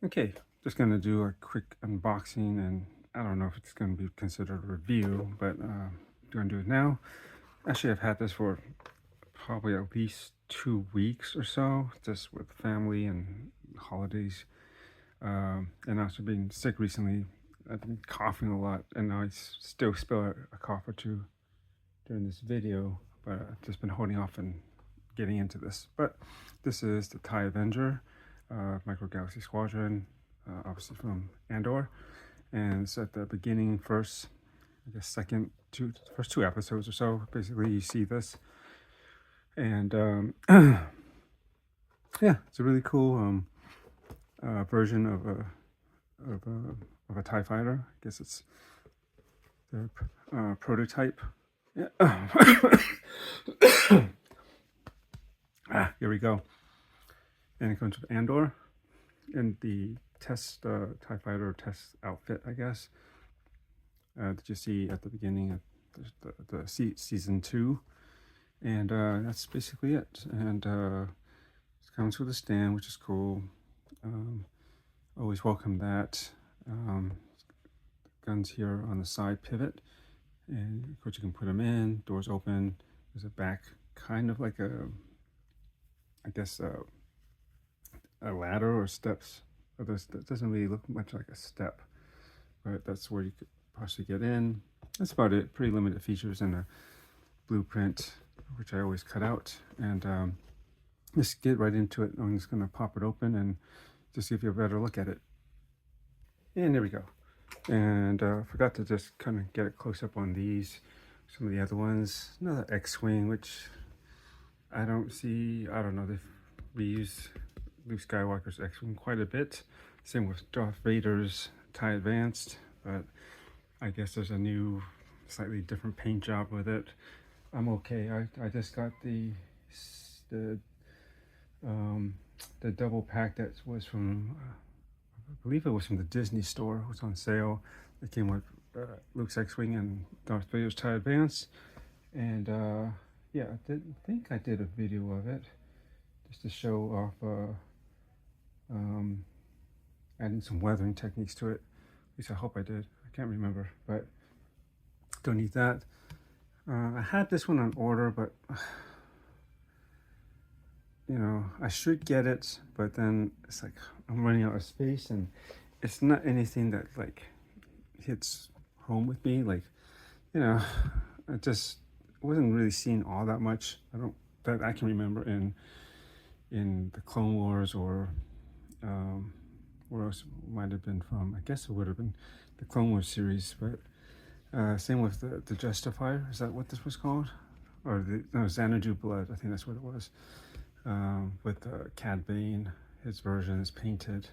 Okay, just gonna do a quick unboxing, and I don't know if it's gonna be considered a review, but gonna do it now. Actually, I've had this for probably at least 2 weeks or so, just with family and holidays, and also being sick recently. I've been coughing a lot, and I still spill a cough or two during this video, but I've just been holding off and getting into this. But this is the TIE Avenger, Micro Galaxy Squadron, obviously from Andor, and it's at the beginning, first, I guess, first two episodes or so. Basically, you see this, and yeah, it's a really cool version of a TIE fighter. I guess it's their prototype. Yeah. Here we go. And it comes with Andor in the test TIE fighter test outfit, I guess. That you see at the beginning of the season 2, and that's basically it. And it comes with a stand, which is cool. Always welcome that. Guns here on the side pivot, and of course you can put them in. Doors open. There's a back, kind of like I guess a ladder or steps. That doesn't really look much like a step, but that's where you could possibly get in. That's about it. Pretty limited features and a blueprint, which I always cut out. And let's get right into it. I'm just going to pop it open and just give you a better look at it. And there we go. And forgot to just kind of get a close up on these. Some of the other ones. Another X-Wing, which I don't see. I don't know. They've reused Luke Skywalker's X-Wing quite a bit. Same with Darth Vader's TIE Advanced, but I guess there's a new, slightly different paint job with it. I'm okay. I just got the double pack that was from, I believe it was from the Disney store. It was on sale. It came with Luke's X-Wing and Darth Vader's TIE Advance. And yeah, think I did a video of it just to show off adding some weathering techniques to it. At least I hope I did. I can't remember, but don't need that. I had this one on order, but you know, I should get it, but then it's like I'm running out of space, and it's not anything that like hits home with me. Like, you know, I just wasn't really seeing all that much. That I can remember in the Clone Wars, or where else might have been from. I guess it would have been the Clone Wars series, but same with the Justifier. Is that what this was called? Or Xanadu Blood. I think that's what it was. With Cad Bane, his version is painted,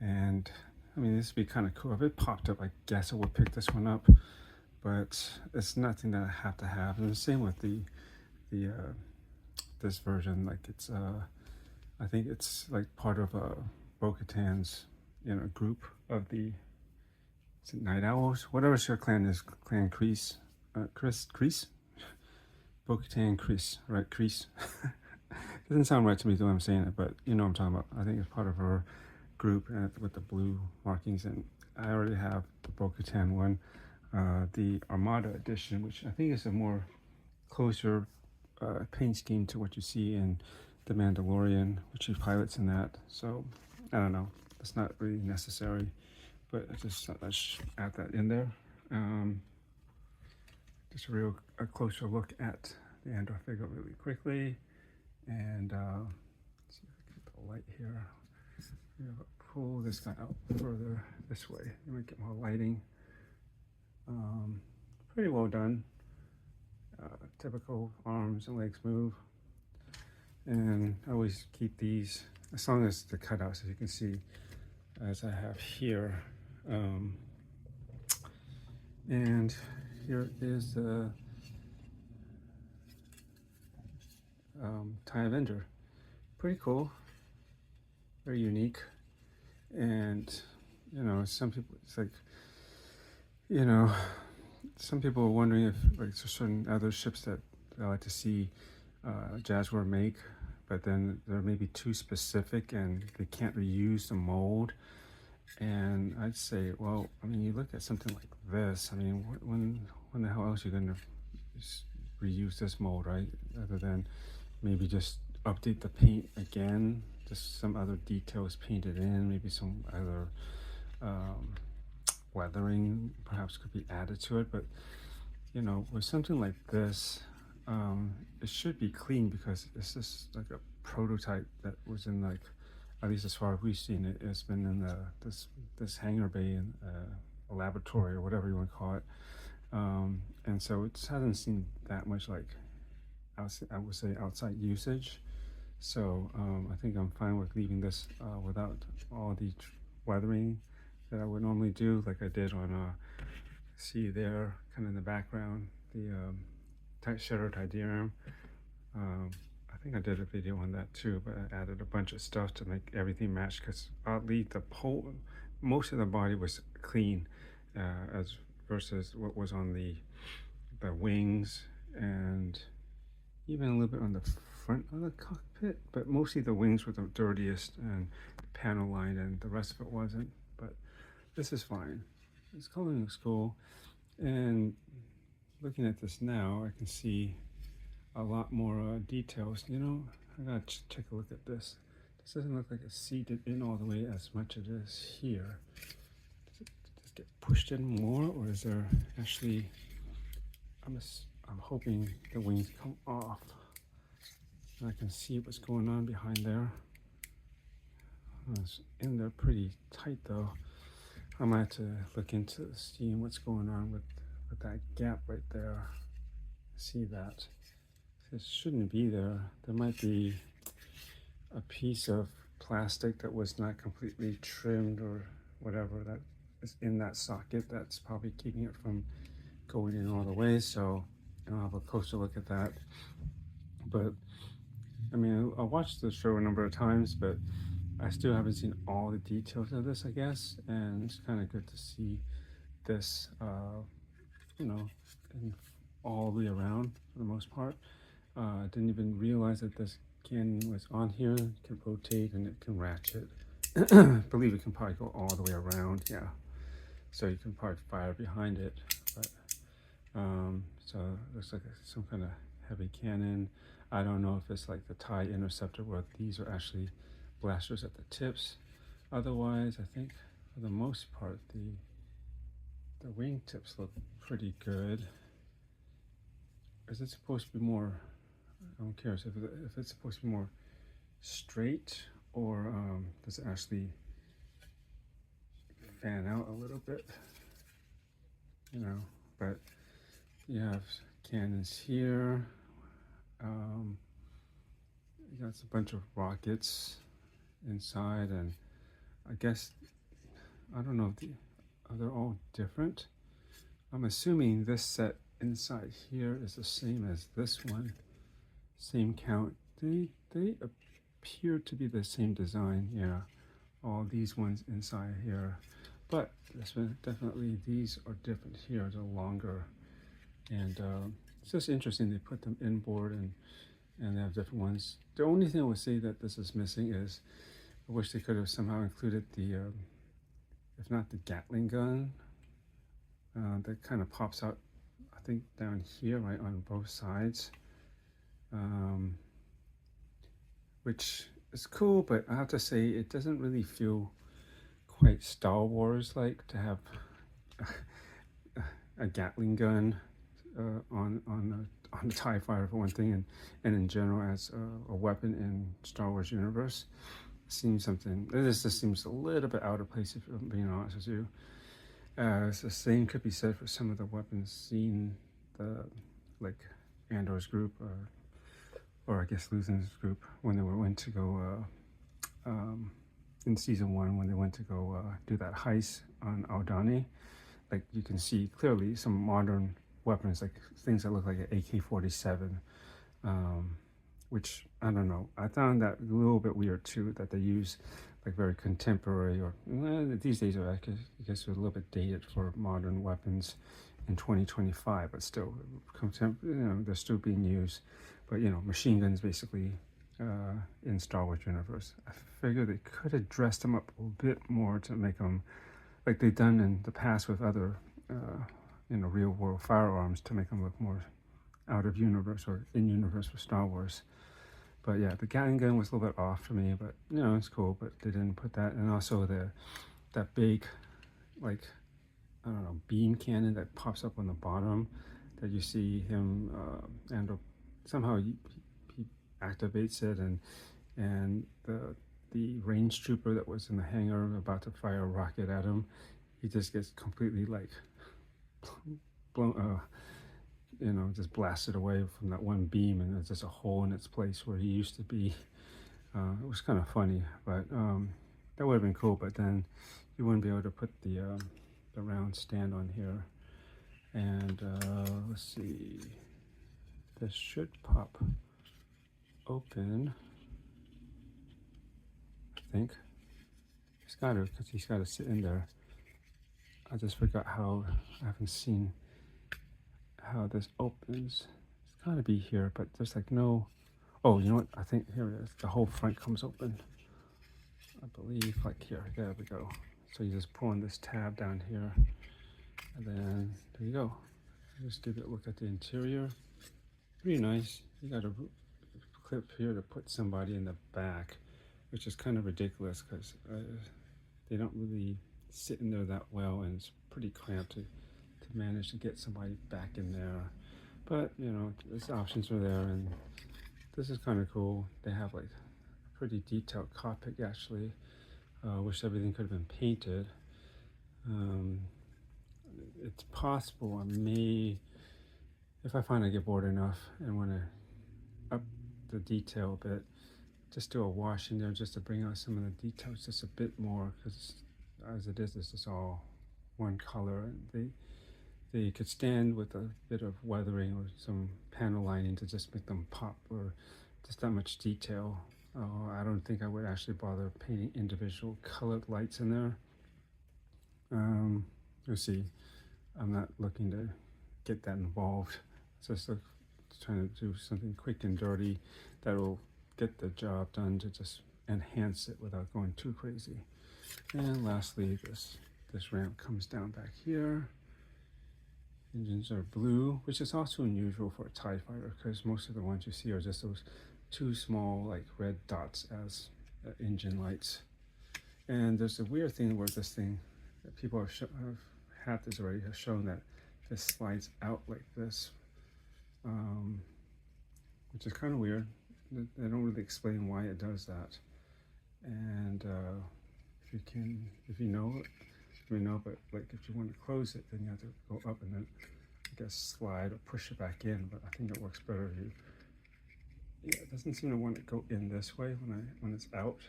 and I mean, this would be kind of cool if it popped up. I guess I would pick this one up, but it's nothing that I have to have. And the same with the this version. Like it's I think it's like part of Bo-Katan's group of the Night Owls, whatever her clan is, Clan Kreese, Kreese, Bo-Katan Kreese, right? Kreese. Doesn't sound right to me the way I'm saying it, but you know what I'm talking about. I think it's part of her group with the blue markings, and I already have the Bo-Katan one, the Armada edition, which I think is a more closer paint scheme to what you see in The Mandalorian, which she pilots in that. So I don't know. It's not really necessary, but I just thought I'd add that in there. Just a closer look at the Andor figure really quickly. And let's see if I can get the light here. I'm gonna pull this guy out further this way. You might get more lighting. Pretty well done. Typical arms and legs move. And I always keep these, as long as the cutouts, as you can see, as I have here. And here is the TIE Avenger. Pretty cool, very unique. And you know, some people, it's like, you know, some people are wondering if like there's certain other ships that I like to see Jazwares make, but then they're maybe too specific and they can't reuse the mold. And I'd say, well, I mean, you look at something like this. I mean, when the hell else are you going to reuse this mold, right? Other than maybe just update the paint again, just some other details painted in, maybe some other weathering perhaps could be added to it. But you know, with something like this, it should be clean because it's just like a prototype that was in, like, at least as far as we've seen it, it's been in this hangar bay in a laboratory or whatever you want to call it. And so it just hasn't seen that much, like, I would say outside usage. So I think I'm fine with leaving this without all the weathering that I would normally do, like I did on see there, kind of in the background, the shutter diagram. I think I did a video on that too, but I added a bunch of stuff to make everything match, because oddly most of the body was clean as versus what was on the wings and even a little bit on the front of the cockpit, but mostly the wings were the dirtiest and panel line, and the rest of it wasn't. But this is fine. This coloring looks cool, and looking at this now, I can see a lot more details. You know, I gotta take a look at this. This doesn't look like it's seated in all the way as much as it is here. Does it just get pushed in more, or is there actually? I'm hoping the wings come off. And I can see what's going on behind there. It's in there pretty tight though. I might have to look into seeing what's going on with that gap right there. See that? It shouldn't be there. There might be a piece of plastic that was not completely trimmed or whatever that is in that socket that's probably keeping it from going in all the way. So I'll have a closer look at that. But I mean, I watched the show a number of times, but I still haven't seen all the details of this, I guess, and it's kind of good to see this, you know, all the way around for the most part. I didn't even realize that this cannon was on here. It can rotate and it can ratchet. I believe it can probably go all the way around, yeah. So you can probably fire behind it, but so it looks like some kind of heavy cannon. I don't know if it's like the TIE Interceptor where these are actually blasters at the tips. Otherwise, I think for the most part, the wing tips look pretty good. Is it supposed to be more, I'm curious if it's supposed to be more straight, or does it actually fan out a little bit? You know, but you have cannons here. You got a bunch of rockets inside, and I guess, I don't know, are they all different? I'm assuming this set inside here is the same as this one, same count. They appear to be the same design, yeah. All these ones inside here, but definitely these are different here. They're longer, and it's just interesting they put them inboard, and they have different ones. The only thing I would say that this is missing is, I wish they could have somehow included the, if not the Gatling gun, that kind of pops out, I think down here, right on both sides, which is cool, but I have to say it doesn't really feel quite Star Wars like to have a Gatling gun on the TIE Fighter for one thing, and in general as a weapon in Star Wars universe. Seems something, this just seems a little bit out of place, if I'm being honest with you. The same could be said for some of the weapons seen, like Andor's group, or I guess Luthen's group, when they went to go in season 1, when they went to go do that heist on Aldhani. Like, you can see clearly some modern weapons, like things that look like an AK-47, which, I don't know, I found that a little bit weird too, that they use like very contemporary, or these days are, I guess, a little bit dated for modern weapons in 2025, but still, you know, they're still being used. But you know, machine guns basically in Star Wars universe. I figure they could have dressed them up a bit more to make them like they've done in the past with other, real world firearms to make them look more out of universe or in universe with Star Wars. But yeah, the Gatling gun was a little bit off for me, but it's cool. But they didn't put that, and also that big, like, I don't know, beam cannon that pops up on the bottom that you see him and somehow he activates it, and the range trooper that was in the hangar about to fire a rocket at him, he just gets completely like blown, just blasted away from that one beam, and there's just a hole in its place where he used to be. It was kind of funny, but that would have been cool. But then you wouldn't be able to put the round stand on here. And let's see, this should pop open, I think. He's got to, because he's got to sit in there. I just forgot how, I haven't seen how this opens. It's got to be here, but there's like no, oh, you know what, I think here it is. The whole front comes open, I believe, like here, there we go. So you just pull on this tab down here, and then there you go. Just give it a look at the interior. Pretty nice. You got a clip here to put somebody in the back, which is kind of ridiculous because they don't really sit in there that well, and it's pretty cramped to manage to get somebody back in there. But these options are there, and this is kind of cool. They have like a pretty detailed cockpit actually. Wish everything could have been painted. It's possible I may, if I find I get bored enough and want to up the detail a bit, just do a wash in there just to bring out some of the details just a bit more, because as it is, it's just all one color. They could stand with a bit of weathering or some panel lining to just make them pop, or just that much detail. I don't think I would actually bother painting individual colored lights in there. You'll see, I'm not looking to get that involved. Just trying to do something quick and dirty that will get the job done to just enhance it without going too crazy. And lastly, this ramp comes down back here. Engines are blue, which is also unusual for a TIE fighter, because most of the ones you see are just those two small like red dots as engine lights. And there's a weird thing where this thing, that people have had this already, has shown that this slides out like this, which is kind of weird. They don't really explain why it does that. And if you know it, let me know. But like if you want to close it, then you have to go up and then I guess slide or push it back in. But I think it works better if you. Yeah, it doesn't seem to want to go in this way when it's out.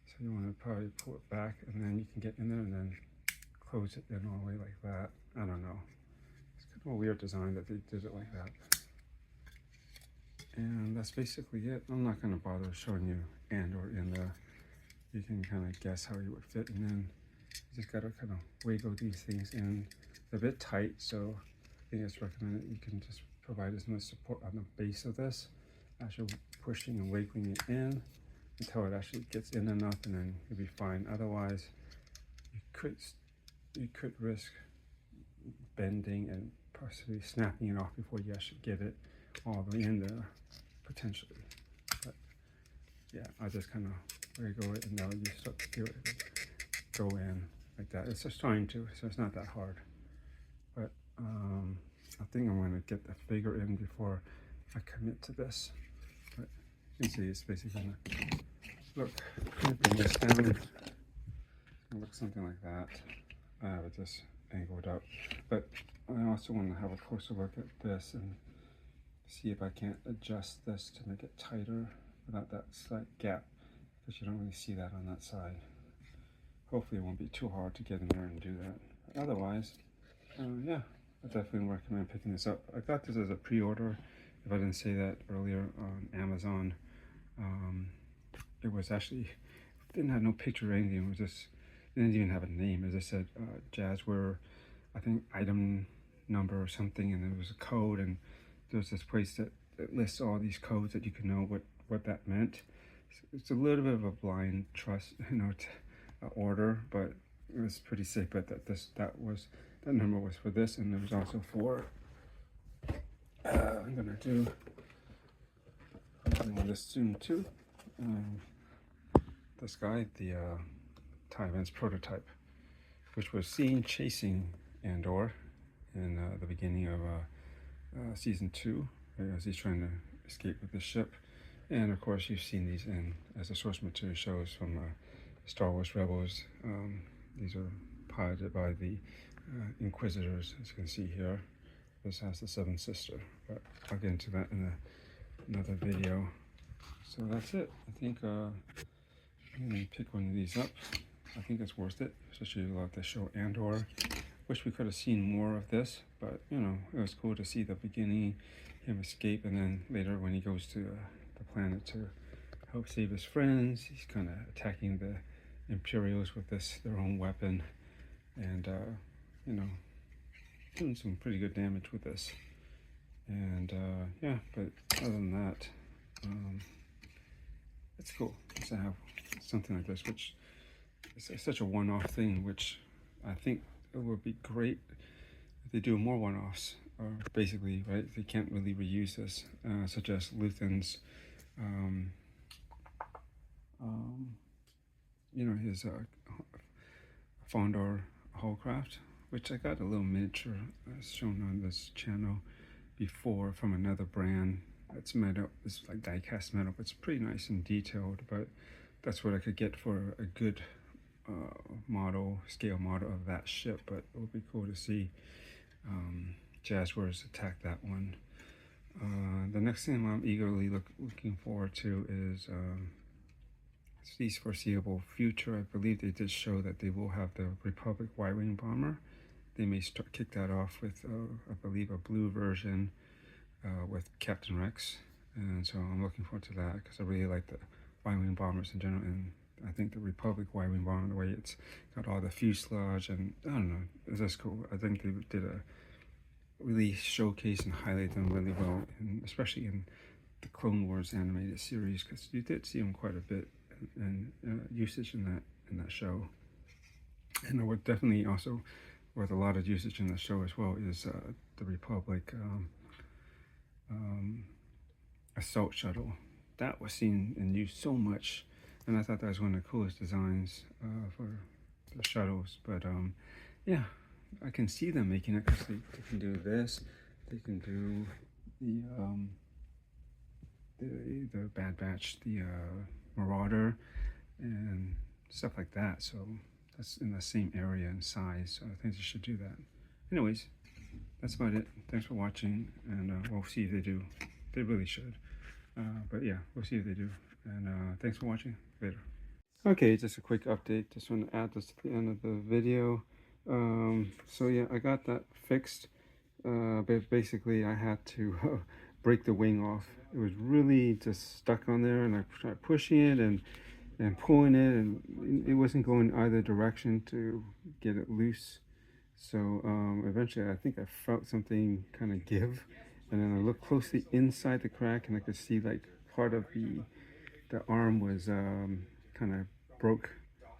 So you want to probably pull it back, and then you can get in there and then close it in all the way like that. I don't know. It's kind of a weird design that they did it like that. And that's basically it. I'm not going to bother showing you and or in there. You can kind of guess how you would fit, and then you just got to kind of wiggle these things in. They're a bit tight, so I think it's recommended you can just provide as much support on the base of this as you're pushing and wiggling it in until it actually gets in enough, and then you'll be fine. Otherwise, you could risk bending and possibly snapping it off before you actually get it all the way in there, potentially. But yeah, I just kind of wiggle it, and now you start to feel it go in like that. It's just trying to, so it's not that hard. But I think I'm going to get the figure in before I commit to this. But you can see it's basically going to look, crimping this down. It's going to look something like that. I have it just angled up. But I also want to have a closer look at this and see if I can't adjust this to make it tighter without that slight gap, because you don't really see that on that side. Hopefully it won't be too hard to get in there and do that. But otherwise, yeah, I definitely recommend picking this up. I got this as a pre-order, if I didn't say that earlier, on Amazon. It was actually, didn't have no picture or anything. It was just, it didn't even have a name. As I said, Jazwares, I think item number or something, and there was a code, and there's this place that lists all these codes that you can know what what that meant. It's a little bit of a blind trust, order, but it was pretty safe. But that number was for this, and there was also for. I'm gonna do this soon too. Um, this guy, the Taiwan's prototype, which was seen chasing Andor in the beginning of season 2, as he's trying to escape with the ship. And of course, you've seen these in as the source material shows from Star Wars Rebels. These are piloted by the Inquisitors, as you can see here. This has the Seventh Sister, but I'll get into that in another video. So that's it. I think I'm gonna pick one of these up. I think it's worth it, especially like the show Andor. Wish we could have seen more of this, but it was cool to see the beginning, him escape, and then later when he goes to the planet to help save his friends, he's kind of attacking the Imperials with their own weapon, and doing some pretty good damage with this. And yeah, but other than that, it's cool to have something like this, which is such a one-off thing, which I think it would be great if they do more one-offs, or basically, right, they can't really reuse this, such as Luthen's his Fondor Hullcraft, which I got a little miniature shown on this channel before from another brand. It's metal, it's like die-cast metal, but it's pretty nice and detailed, but that's what I could get for a good scale model of that ship. But it would be cool to see Jazwares attack that one. The next thing I'm eagerly looking forward to is City's foreseeable future. I believe they did show that they will have the Republic Y-Wing bomber. They may kick that off with, I believe, a blue version with Captain Rex. And so I'm looking forward to that because I really like the Y-Wing bombers in general. And I think the Republic Y-Wing bomber, the way it's got all the fuselage, and I don't know, it's just cool. I think they did a really showcase and highlight them really well, and especially in the Clone Wars animated series, because you did see them quite a bit and usage in that show. And there would definitely also, with a lot of usage in the show as well, is the Republic assault shuttle. That was seen and used so much, and I thought that was one of the coolest designs for the shuttles. But yeah, I can see them making it because they can do this, they can do the Bad Batch, the Marauder, and stuff like that. So that's in the same area and size. So I think they should do that. Anyways, that's about it. Thanks for watching, and we'll see if they do. They really should. But yeah, we'll see if they do. And thanks for watching. Later. Okay, just a quick update. Just want to add this to the end of the video. So yeah, I got that fixed. But basically I had to break the wing off. It was really just stuck on there, and I tried pushing it and pulling it, and it wasn't going either direction to get it loose. So eventually I think I felt something kind of give, and then I looked closely inside the crack, and I could see like part of the arm was kind of broke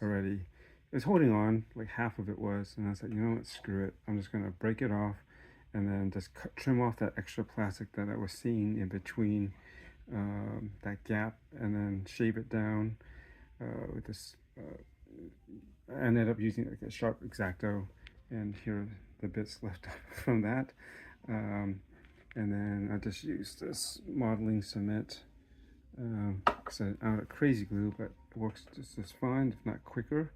already. It was holding on, like half of it was, and I was like, you know what, screw it. I'm just gonna break it off, and then just trim off that extra plastic that I was seeing in between that gap, and then shave it down with this. I ended up using like a sharp X-Acto, and here are the bits left from that. And then I just used this modeling cement. It's out of crazy glue, but it works just as fine, if not quicker,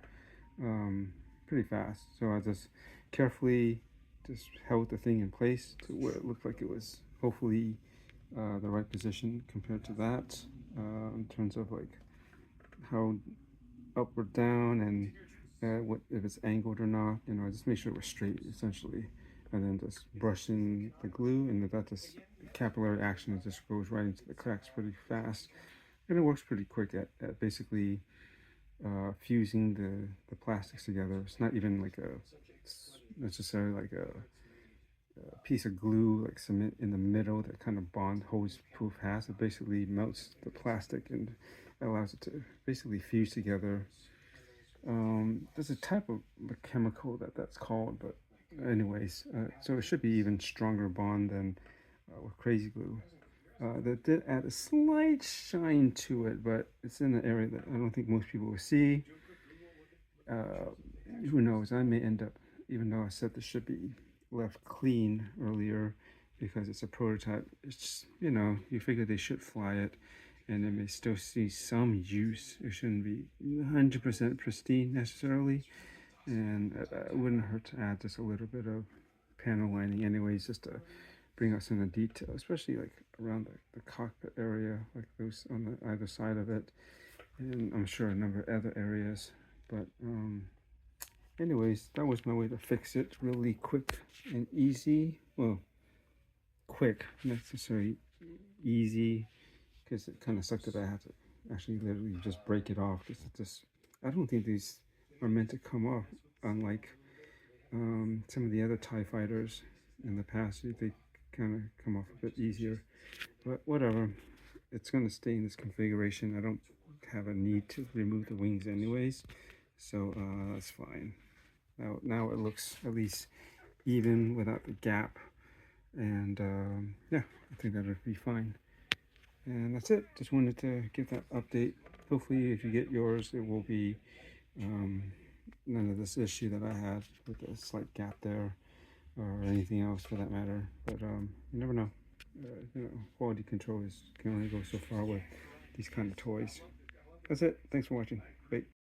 pretty fast. So I just carefully just held the thing in place to where it looked like it was hopefully the right position compared to that, in terms of like how up or down, and what if it's angled or not. I just make sure it was straight essentially, and then just brushing the glue, and that just capillary action just goes right into the cracks pretty fast, and it works pretty quick at basically fusing the plastics together. It's not even like necessarily like piece of glue, like cement in the middle, that kind of bond hose proof has. It basically melts the plastic and allows it to basically fuse together. There's a type of chemical that's called, but anyways, so it should be even stronger bond than with crazy glue. That did add a slight shine to it, but it's in an area that I don't think most people will see. Uh, who knows? I may end up, even though I said this should be left clean earlier because it's a prototype, it's, you figure they should fly it and it may still see some use. It shouldn't be 100% pristine necessarily. And it wouldn't hurt to add just a little bit of panel lining anyways, just to bring out some of the detail, especially like around the cockpit area, like those on the either side of it, and I'm sure a number of other areas. But anyways, that was my way to fix it, really quick and easy. Well, quick, not necessarily easy, because it kind of sucked that I had to actually literally just break it off, because it just, I don't think these are meant to come off, unlike some of the other TIE fighters in the past. They kind of come off a bit easier, but whatever, it's going to stay in this configuration. I don't have a need to remove the wings anyways, so that's fine. Now it looks at least even without the gap, and yeah, I think that'll be fine. And that's it. Just wanted to give that update. Hopefully if you get yours, it will be none of this issue that I had with the slight gap there, or anything else for that matter. But you never know. Quality control can only go so far with these kind of toys. That's it. Thanks for watching. Bye.